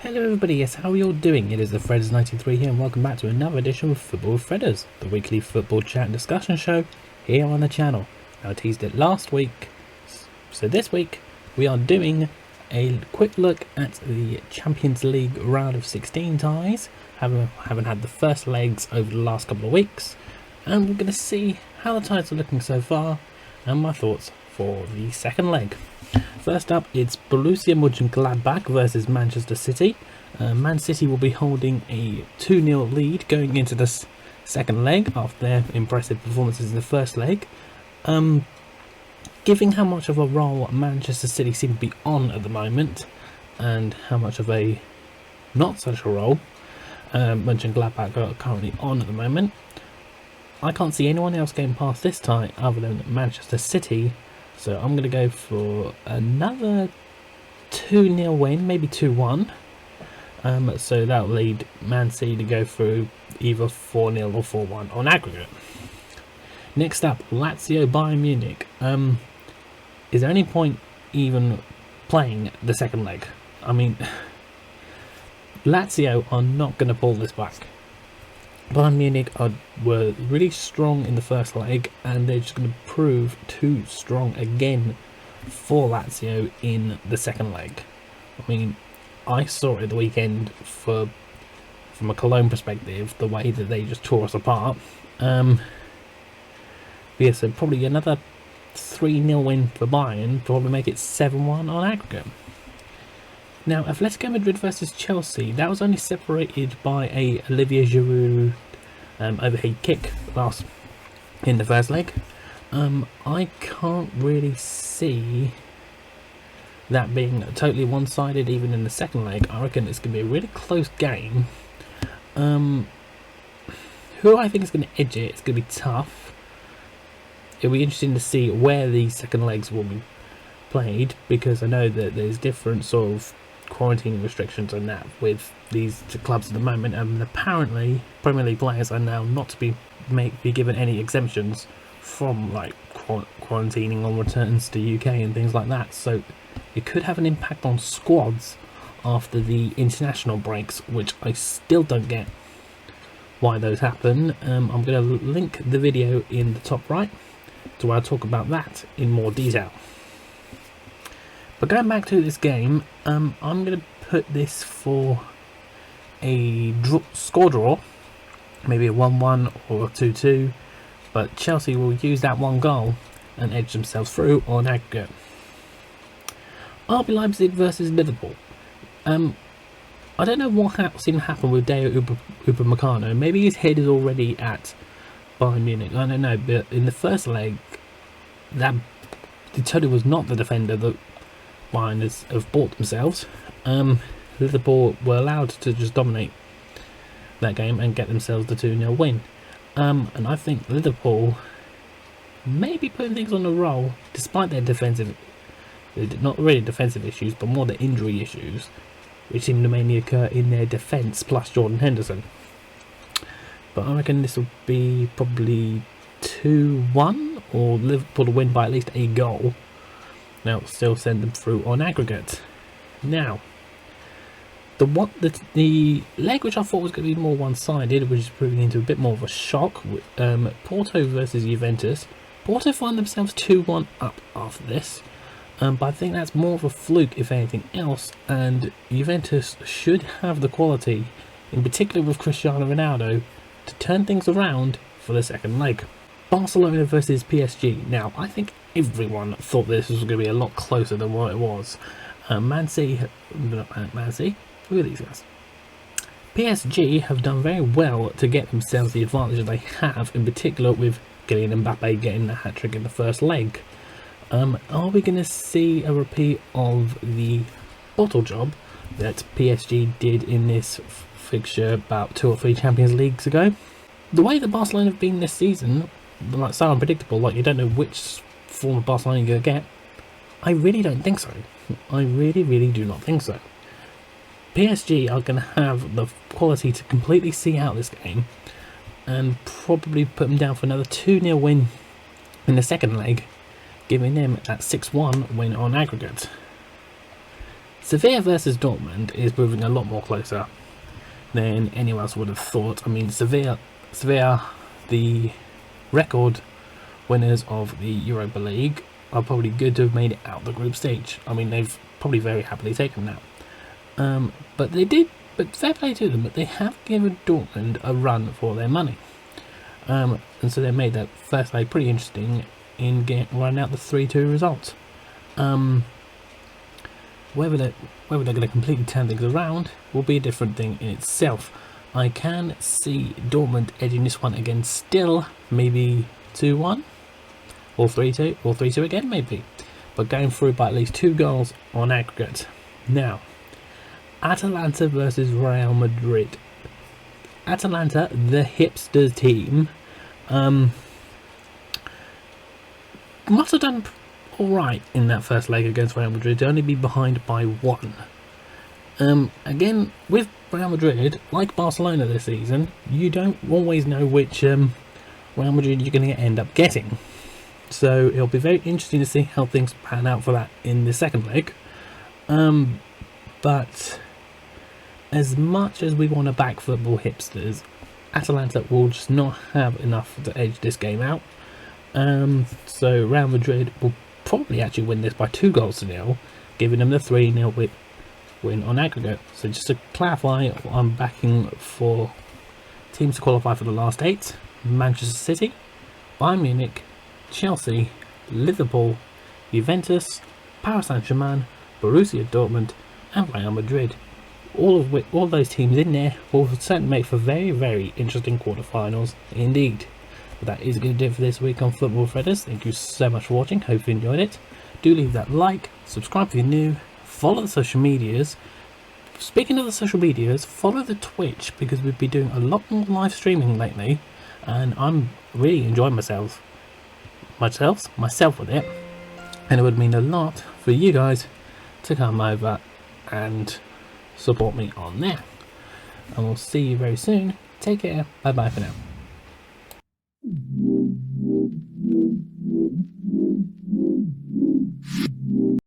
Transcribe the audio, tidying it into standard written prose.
Hello everybody, yes, how are you all doing? It is the Fredders93 here and welcome back to another edition of Football with Fredders, the weekly football chat and discussion show here on the channel. Now I teased it last week, so this week we are doing a quick look at the Champions League round of 16 ties. Haven't had the first legs over the last couple of weeks, and we're going to see how the ties are looking so far and my thoughts for the second leg. First up, it's Borussia Mönchengladbach versus Manchester City. Man City will be holding a 2-0 lead going into the second leg after their impressive performances in the first leg. Given how much of a role Manchester City seem to be on at the moment, and how much of a not such a role Mönchengladbach are currently on at the moment, I can't see anyone else getting past this tie other than Manchester City. So I'm going to go for another 2-0 win, maybe 2-1. So that'll lead Man City to go through either 4-0 or 4-1 on aggregate. Next up, Lazio Bayern Munich. Is there any point even playing the second leg? I mean, Lazio are not going to pull this back. Bayern Munich were really strong in the first leg, and they're just going to prove too strong again for Lazio in the second leg. I mean, I saw it at the weekend from a Cologne perspective, the way that they just tore us apart. So probably another 3-0 win for Bayern, probably make it 7-1 on aggregate. Now, Atletico Madrid versus Chelsea, that was only separated by a Olivier Giroud overhead kick in the first leg. I can't really see that being totally one-sided even in the second leg. I reckon it's going to be a really close game. Who I think is going to edge it, it's going to be tough. It'll be interesting to see where the second legs will be played, because I know that there's different sort of quarantining restrictions and that with these two clubs at the moment, and apparently Premier League players are now not to be given any exemptions from like quarantining on returns to UK and things like that. So it could have an impact on squads after the international breaks, which I still don't get why those happen. I'm going to link the video in the top right to where I talk about that in more detail. But going back to this game, I'm going to put this for a score draw, maybe a 1-1 or a 2-2, but Chelsea will use that one goal and edge themselves through on aggregate. RB Leipzig versus Liverpool. I don't know what seemed to happen with Deo Upamecano. Maybe his head is already at Bayern Munich, I don't know, but in the first leg, that totally was not the defender that Bayern have bought themselves. Liverpool were allowed to just dominate that game and get themselves the 2-0 win. And I think Liverpool may be putting things on the roll, despite their defensive, not really defensive issues, but more the injury issues, which seem to mainly occur in their defence plus Jordan Henderson. But I reckon this will be probably 2-1, or Liverpool to win by at least a goal. Now, still send them through on aggregate. Now, the leg which I thought was going to be more one-sided, which is proving into a bit more of a shock, Porto versus Juventus. Porto find themselves 2-1 up after this, but I think that's more of a fluke if anything else, and Juventus should have the quality, in particular with Cristiano Ronaldo, to turn things around for the second leg. Barcelona versus PSG. Now, I think everyone thought this was going to be a lot closer than what it was. Man City, who are these guys? PSG have done very well to get themselves the advantage that they have, in particular with Kylian Mbappe getting the hat-trick in the first leg. Are we going to see a repeat of the bottle job that PSG did in this fixture about 2 or 3 Champions Leagues ago? The way that Barcelona have been this season, like so unpredictable, like you don't know which form of Barcelona you're going to get, I really don't think so. I really do not think so. PSG are going to have the quality to completely see out this game and probably put them down for another 2-0 win in the second leg, giving them that 6-1 win on aggregate. Sevilla versus Dortmund is moving a lot more closer than anyone else would have thought. I mean, Sevilla, the record winners of the Europa League, are probably good to have made it out the group stage. I mean, they've probably very happily taken that. But fair play to them, but they have given Dortmund a run for their money. And so they made that first leg pretty interesting in running out the 3-2 result. Whether they're going to completely turn things around will be a different thing in itself. I can see Dortmund edging this one again still, maybe 2-1 or 3-2 or 3-2 again maybe, but going through by at least 2 goals on aggregate. Now, Atalanta versus Real Madrid. Atalanta, the hipsters team, must have done alright in that first leg against Real Madrid to only be behind by 1. Again, with Real Madrid, like Barcelona this season, you don't always know which Real Madrid you're going to end up getting. So it'll be very interesting to see how things pan out for that in the second leg. But as much as we want to back football hipsters, Atalanta will just not have enough to edge this game out. So Real Madrid will probably actually win this by 2-0, giving them the 3-0 win on aggregate. So just to clarify, I'm backing for teams to qualify for the last 8: Manchester City, Bayern Munich, Chelsea, Liverpool, Juventus, Paris Saint-Germain, Borussia Dortmund and Real Madrid. All those teams in there will certainly make for very, very interesting quarterfinals indeed. But that is going to do it for this week on Football Threaders. Thank you so much for watching. Hope you enjoyed it. Do leave that like, subscribe if you're new, follow the social medias. Speaking of the social medias, follow the Twitch, because we've been doing a lot more live streaming lately, and I'm really enjoying myself with it, and it would mean a lot for you guys to come over and support me on there. And we'll see you very soon. Take care. Bye bye for now.